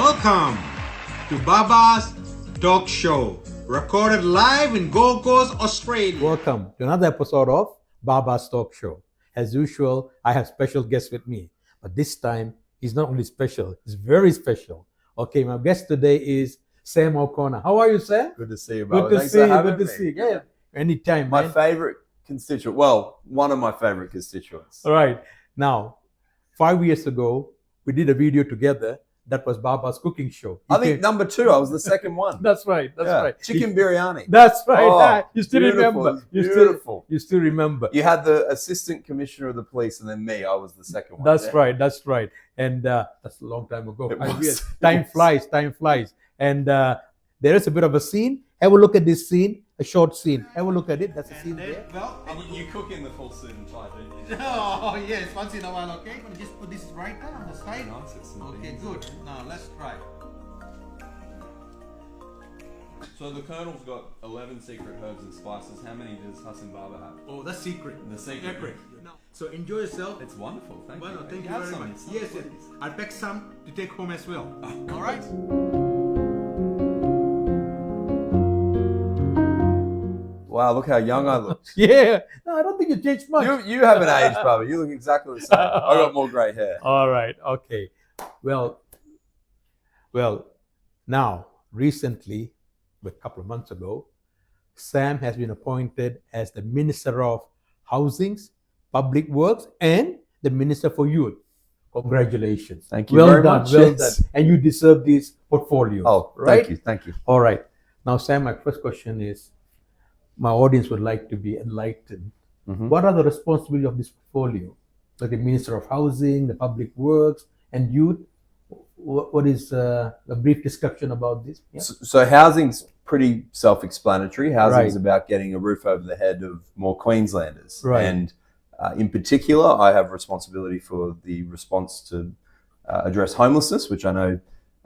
Welcome to Baba's Talk Show, recorded live in Gold Coast, Australia. Welcome to another episode of Baba's Talk Show. As usual, I have special guests with me, but this time he's not only special, he's very special. Okay, my guest today is Sam O'Connor. How are you, Sam? Good to see you, Baba. Good to Thanks see for you. having Good to me. see you. Yeah, anytime, My man. favorite constituent. Well, one of my favorite constituents. All right. Now, 5 years ago, we did a video together. That was Baba's cooking show. I think number 2. I was the second one. That's right. That's Yeah. right. Chicken biryani. That's right. Oh, You still beautiful. remember. Beautiful. You still remember. You had the assistant commissioner of the police, and then me. I was the second one. That's Yeah. right. That's right. And that's a long time ago. It 5 was. years. Time flies. Time flies. And there is a bit of a scene. Have a look at this scene. A short scene. Have a look at it. That's a scene there. Well, You cook in the full suit and tie, don't you? oh yes, once in a while, okay? I'm gonna just put this right there on the side. Nice, it's some Okay, things. good. Now let's try. So the Colonel's got 11 secret herbs and spices. How many does Hussain Baba have? Oh, that's secret. The secret. Now, so enjoy yourself. It's wonderful. Thank Well, you. no, thank you Have very some, much. some, Yes, yes. please. I'll pack some to take home as well. Oh, All right. Wow, look how young I look. Yeah. No, I don't think you changed much. You haven't aged, Baba. You look exactly the same. I got more grey hair. All right. Okay. Well. Now, recently, a couple of months ago, Sam has been appointed as the Minister of Housing, Public Works, and the Minister for Youth. Congratulations. Thank you Well very done. much. Well Yes. done. And you deserve this portfolio. Oh, right? Thank you. All right. Now, Sam, my first question is, my audience would like to be enlightened. Mhm. What are the responsibilities of this portfolio? Like the Minister of Housing, the Public Works, and Youth. What is a brief description about this? Yeah. So housing's pretty self-explanatory. Housing Right. is about getting a roof over the head of more Queenslanders. Right. And in particular, I have responsibility for the response to address homelessness, which I know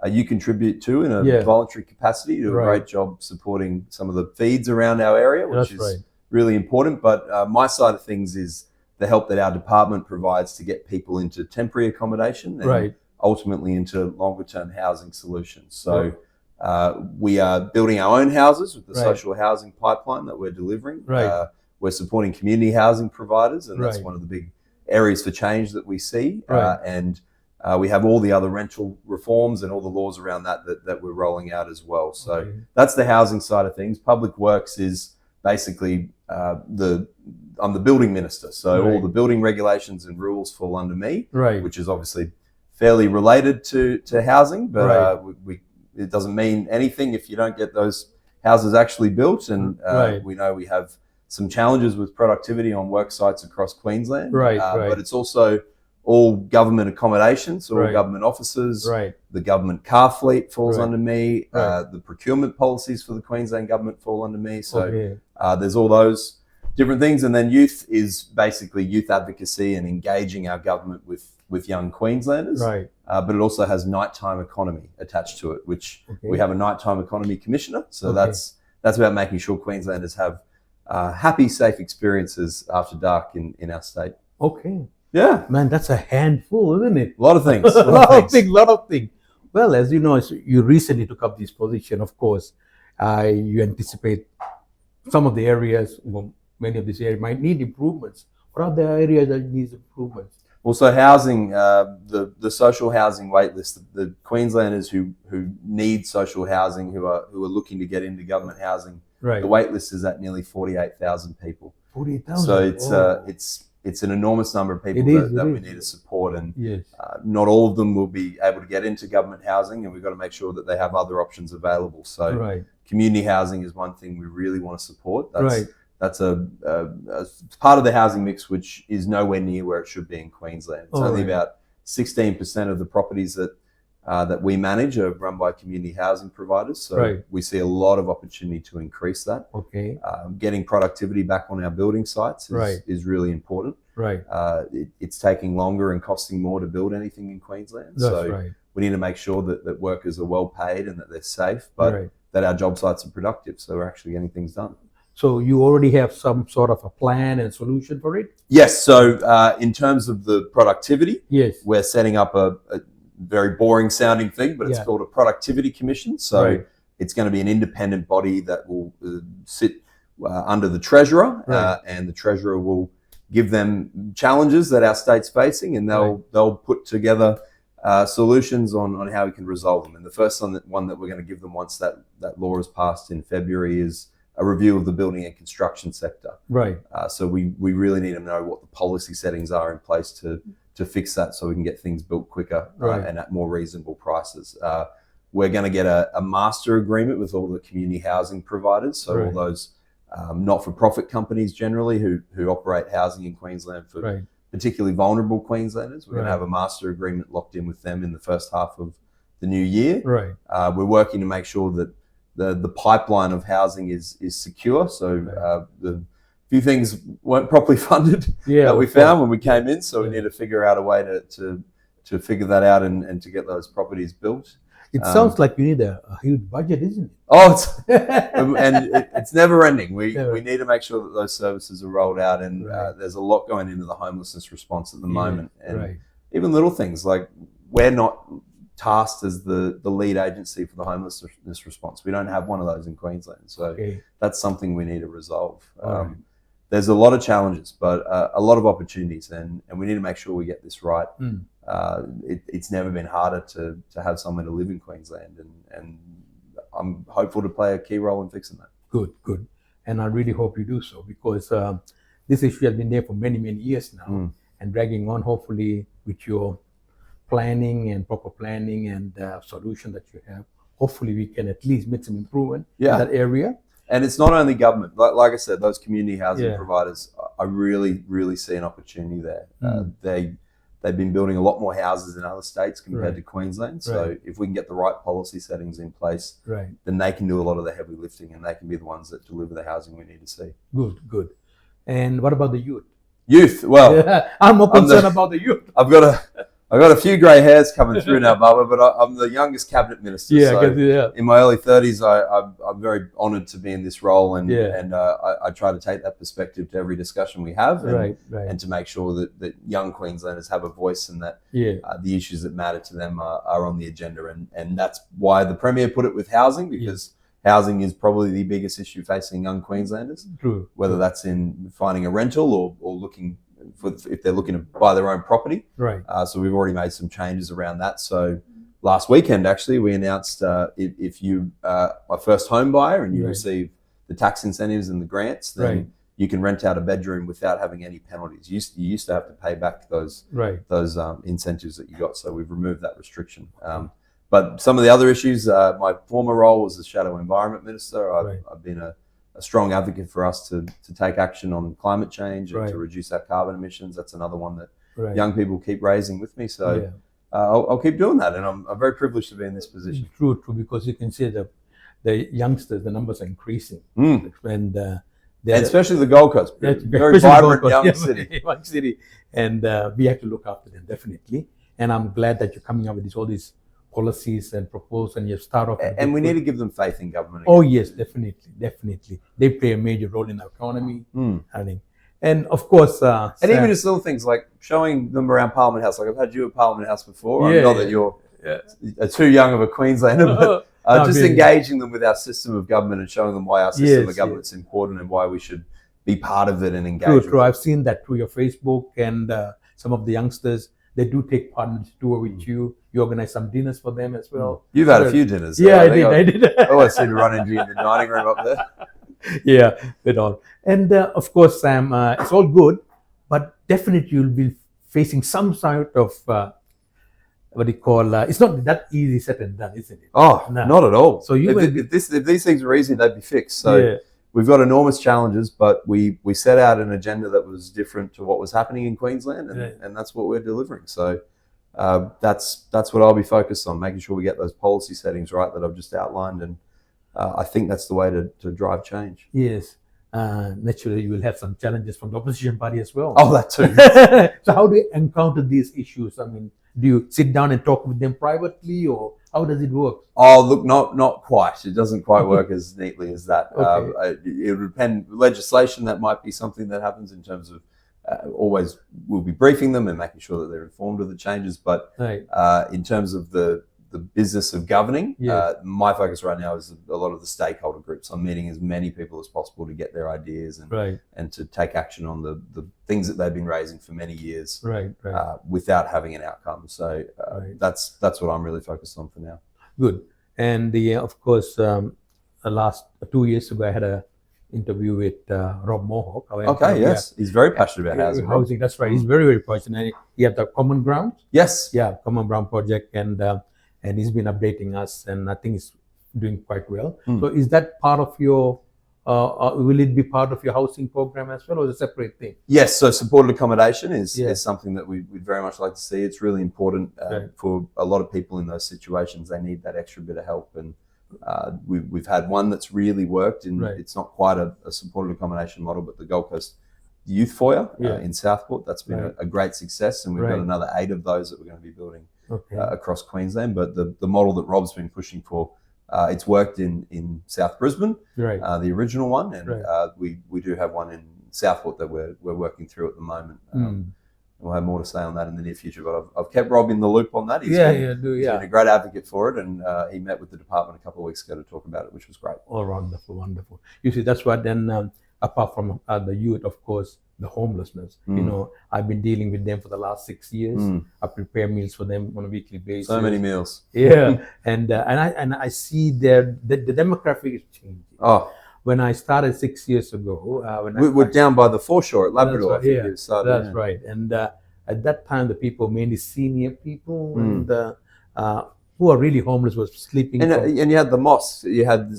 you contribute to in a Yeah. voluntary capacity. You do a Right. great job supporting some of the feeds around our area, which That's is right. really important. But my side of things is the help that our department provides to get people into temporary accommodation and Right. ultimately into longer term housing solutions. So we are building our own houses with the Right. social housing pipeline that we're delivering. Right. We're supporting community housing providers, and that's Right. one of the big areas for change that we see. Right. And we have all the other rental reforms and all the laws around that we're rolling out as well. So Okay. that's the housing side of things. Public Works is basically I'm the building minister. So all Right. the building regulations and rules fall under me, Right. which is obviously fairly related to housing, but Right. it doesn't mean anything if you don't get those houses actually built. And Right. we know we have some challenges with productivity on work sites across Queensland. Right, right. But it's also all government accommodations, all Right. government offices. Right. The government car fleet falls Right. under me. Right. The procurement policies for the Queensland government fall under me. So Okay. there's all those different things. And then youth is basically youth advocacy and engaging our government with young Queenslanders. Right. But it also has nighttime economy attached to it, which Okay. we have a nighttime economy commissioner. So Okay. that's about making sure Queenslanders have happy, safe experiences after dark in our state. Okay. Yeah, Man, that's a handful, isn't it? a lot of things. A lot of things. Lot of things. Well, as you know, you recently took up this position. Of course, you anticipate some of the areas, well, many of these areas might need improvements. What are the areas that need improvements? Also, housing, the social housing wait list, the Queenslanders who need social housing, who are looking to get into government housing, Right. the wait list is at nearly 48,000 people. 48,000. So it's an enormous number of people It is, that it we is. need to support, and Yes. not all of them will be able to get into government housing, and we've got to make sure that they have other options available. So Right. community housing is one thing we really want to support. Right. That's a part of the housing mix which is nowhere near where it should be in Queensland. It's Oh, only right. about 16% of the properties that we manage are run by community housing providers. So Right. we see a lot of opportunity to increase that. Okay. Getting productivity back on our building sites Right. is really important. Right. It's taking longer and costing more to build anything in Queensland. That's So right. we need to make sure that workers are well paid and that they're safe, but Right. that our job sites are productive. So we're actually getting things done. So you already have some sort of a plan and solution for it? Yes. So in terms of the productivity, Yes. we're setting up very boring sounding thing, but it's called a productivity commission. So it's going to be an independent body that will sit under the treasurer, and the treasurer will give them challenges that our state's facing, and they'll put together solutions on how we can resolve them. And the first one that we're going to give them once that law is passed in February is a review of the building and construction sector. Right. So we really need to know what the policy settings are in place to fix that, so we can get things built quicker and at more reasonable prices. We're going to get a master agreement with all the community housing providers, so all those not-for-profit companies generally who operate housing in Queensland for particularly vulnerable Queenslanders. We're going to have a master agreement locked in with them in the first half of the new year. We're working to make sure that the pipeline of housing is secure. So the few things weren't properly funded that we found when we came in. So we need to figure out a way to figure that out and to get those properties built. It sounds like you need a huge budget, isn't it? Oh, it's never ending. We need to make sure that those services are rolled out, and there's a lot going into the homelessness response at the moment. And even little things like we're not tasked as the lead agency for the homelessness response. We don't have one of those in Queensland. So that's something we need to resolve. There's a lot of challenges, but a lot of opportunities, and we need to make sure we get this right. It's never been harder to have somewhere to live in Queensland, and I'm hopeful to play a key role in fixing that. Good. And I really hope you do so, because this issue has been there for many, many years now, and dragging on. Hopefully with your planning and proper planning and solution that you have, hopefully we can at least make some improvement in that area. And it's not only government. Like I said, those community housing providers, I really, really see an opportunity there. They've been building a lot more houses in other states compared to Queensland. So if we can get the right policy settings in place, then they can do a lot of the heavy lifting, and they can be the ones that deliver the housing we need to see. Good. And what about the youth? Well, I'm more concerned about the youth. I've got a few grey hairs coming through now, Bubba, but I'm the youngest cabinet minister. In my early 30s, I'm very honoured to be in this role, and I try to take that perspective to every discussion we have, and to make sure that young Queenslanders have a voice, and that the issues that matter to them are on the agenda. And that's why the Premier put it with housing, because housing is probably the biggest issue facing young Queenslanders, whether that's in finding a rental or looking if they're looking to buy their own property. So we've already made some changes around that. So last weekend, actually, we announced if you are a first home buyer and you receive the tax incentives and the grants, then you can rent out a bedroom without having any penalties. You used to have to pay back those incentives that you got. So we've removed that restriction. But some of the other issues, my former role was as Shadow Environment Minister. I've been a strong advocate for us to take action on climate change and to reduce our carbon emissions. That's another one that young people keep raising with me. So I'll keep doing that, and I'm very privileged to be in this position. True, because you can see the youngsters, the numbers are increasing. And especially the Gold Coast, very vibrant young city. And we have to look after them, definitely. And I'm glad that you're coming up with all these policies and proposals, and you start off. And we need to give them faith in government. Oh yes, definitely. They play a major role in our economy, I think. And of course, and even just little things like showing them around Parliament House. Like I've had you at Parliament House before. I know that you're too young of a Queenslander, but just engaging them with our system of government and showing them why our system of government's important and why we should be part of it and engage. True. I've seen that through your Facebook, and some of the youngsters, they do take part in the tour with you. You organize some dinners for them as well. You've had a few dinners. Yeah, I did. I always seem to run into you in the dining room up there. With all. And of course, Sam, it's all good, but definitely you'll be facing some sort of, it's not that easy said and done, isn't it? Oh, no. Not at all. So if these things were easy, they'd be fixed. So we've got enormous challenges, but we set out an agenda that was different to what was happening in Queensland, and that's what we're delivering. So that's what I'll be focused on, making sure we get those policy settings right that I've just outlined, and I think that's the way to drive change. Yes. Naturally, you will have some challenges from the opposition party as well. Oh, that too. So how do you encounter these issues? I mean, do you sit down and talk with them privately, or how does it work? Oh, look, not quite. It doesn't quite work as neatly as that. It would depend. Legislation, that might be something that happens in terms of always we'll be briefing them and making sure that they're informed of the changes. But in terms of the business of governing, my focus right now is a lot of the stakeholder groups. I'm meeting as many people as possible to get their ideas and to take action on the things that they've been raising for many years without having an outcome. So that's what I'm really focused on for now. Good. And of course, the last 2 years ago, I had a interview with Rob Mohawk. Okay, yes. He's very passionate about housing. That's right. He's very, very passionate. He had the Common Ground. Yes. Yeah, Common Ground project. And he's been updating us, and I think he's doing quite well. So is that part of your, will it be part of your housing program as well, or is it a separate thing? Yes, so supported accommodation is something that we'd very much like to see. It's really important for a lot of people in those situations. They need that extra bit of help, and we've had one that's really worked, and it's not quite a supported accommodation model, but the Gold Coast Youth Foyer in Southport, that's been a great success, and we've got another 8 of those that we're going to be building across Queensland. But the model that Rob's been pushing for, it's worked in South Brisbane, the original one, and we do have one in Southport that we're working through at the moment. We'll have more to say on that in the near future, but I've kept Rob in the loop on that. He's been a great advocate for it, and he met with the department a couple of weeks ago to talk about it, which was great. Oh, wonderful. You see, that's what then, apart from the youth, of course, the homelessness. You know, I've been dealing with them for the last 6 years. I prepare meals for them on a weekly basis. So many meals. Yeah, and I see the demographic is changing. Oh. When I started 6 years ago, we're down by the foreshore at Labrador. That's right. And at that time, the people, mainly senior people, and who are really homeless, was sleeping. And you had the mosques. You had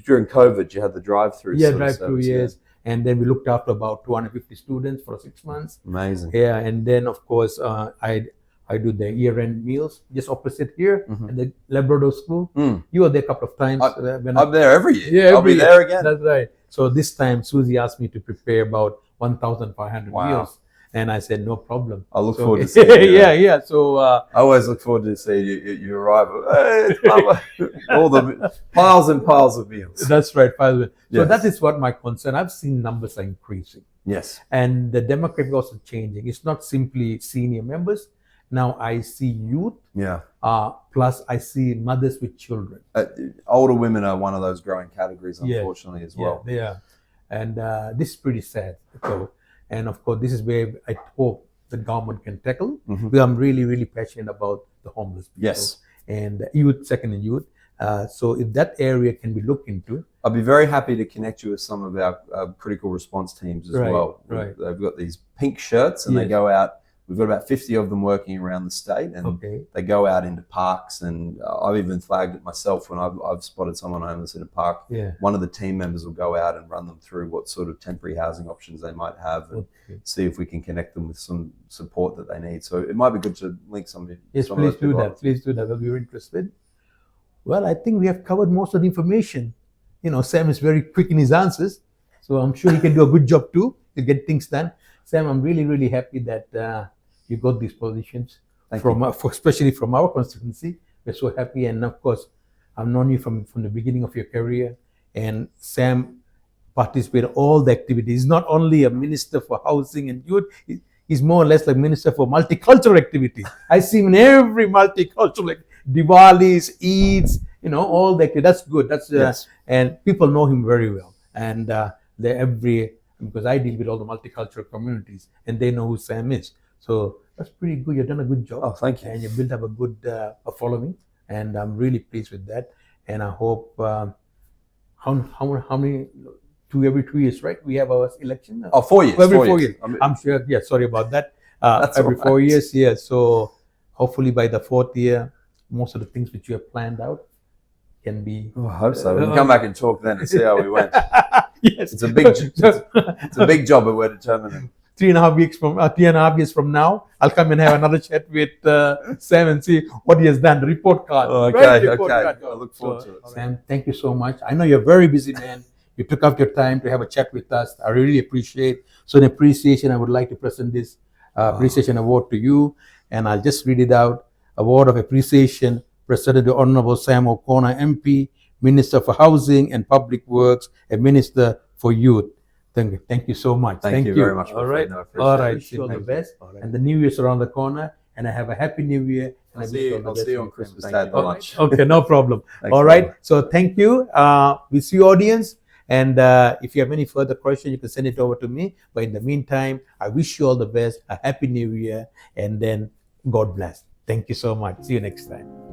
during COVID, you had the drive-through. Yeah, drive-through. Yes. And then we looked after about 250 students for 6 months. Amazing. Yeah, and then of course I do the year-end meals just opposite here at the Labrador School. You were there a couple of times. I'm there every year. Yeah, I'll be there again. That's right. So this time Susie asked me to prepare about 1,500 meals. And I said, no problem. I look forward to seeing you. Yeah. So I always look forward to seeing you arrive. All the piles and piles of meals. That's right. So that is what my concern. I've seen numbers are increasing. Yes. And the demographic also changing. It's not simply senior members. Now I see youth. Yeah. Plus I see mothers with children. Older women are one of those growing categories, unfortunately, as well. Yeah, they are. And this is pretty sad. So, and of course, this is where I hope the government can tackle. Because I'm really, really passionate about the homeless people. Yes. And youth, second in youth. So if that area can be looked into. I'll be very happy to connect you with some of our critical response teams as well. Right. They've got these pink shirts and they go out. We've got about 50 of them working around the state, and they go out into parks. And I've even flagged it myself when I've spotted someone homeless in a park. Yeah. One of the team members will go out and run them through what sort of temporary housing options they might have, and see if we can connect them with some support that they need. So it might be good to link some of it. Yes, please do that. Please do that. I'll be very interested. Well, I think we have covered most of the information. You know, Sam is very quick in his answers, so I'm sure he can do a good job too. He'll get things done. Sam, I'm really, really happy that you got these positions especially from our constituency. We're so happy, and of course, I've known you from the beginning of your career. And Sam participated in all the activities. He's not only a minister for housing and youth. He's more or less like minister for multicultural activities. I see him in every multicultural, like Diwalis, Eids, all the activities. That's good. That's and people know him very well. And because I deal with all the multicultural communities, and they know who Sam is. So that's pretty good. You've done a good job. Oh, thank you. And you built up a good following, and I'm really pleased with that. And I hope how many? Every 2 years, right? We have our election. 4 years. Every 4 years. I'm sure. Yeah, sorry about that. That's every right. 4 years. Yeah. So hopefully by the 4th year, most of the things which you have planned out can be. Oh, I hope so. We can come back and talk then and see how we went. Yes. It's a big job, but we're determined. 3.5 years from now, I'll come and have another chat with Sam and see what he has done. The report card. Oh, okay. Right? I look forward to it. Sam, thank you so much. I know you're a very busy man. You took up your time to have a chat with us. I really appreciate. So in appreciation, I would like to present this appreciation award to you. And I'll just read it out. Award of Appreciation presented to Honorable Sam O'Connor, MP, Minister for Housing and Public Works, and Minister for Youth. Thank you so much. Thank you very much. All right. No, I appreciate All it. right. Wish you all the Thank best. you. And the New Year's around the corner. And I have a happy New Year. And I'll see you on Christmas Christmas Day. Day at the lunch. Okay, no problem. Thanks, All right. brother. So thank you. We see you, audience. And if you have any further questions, you can send it over to me. But in the meantime, I wish you all the best. A happy New Year. And then God bless. Thank you so much. See you next time.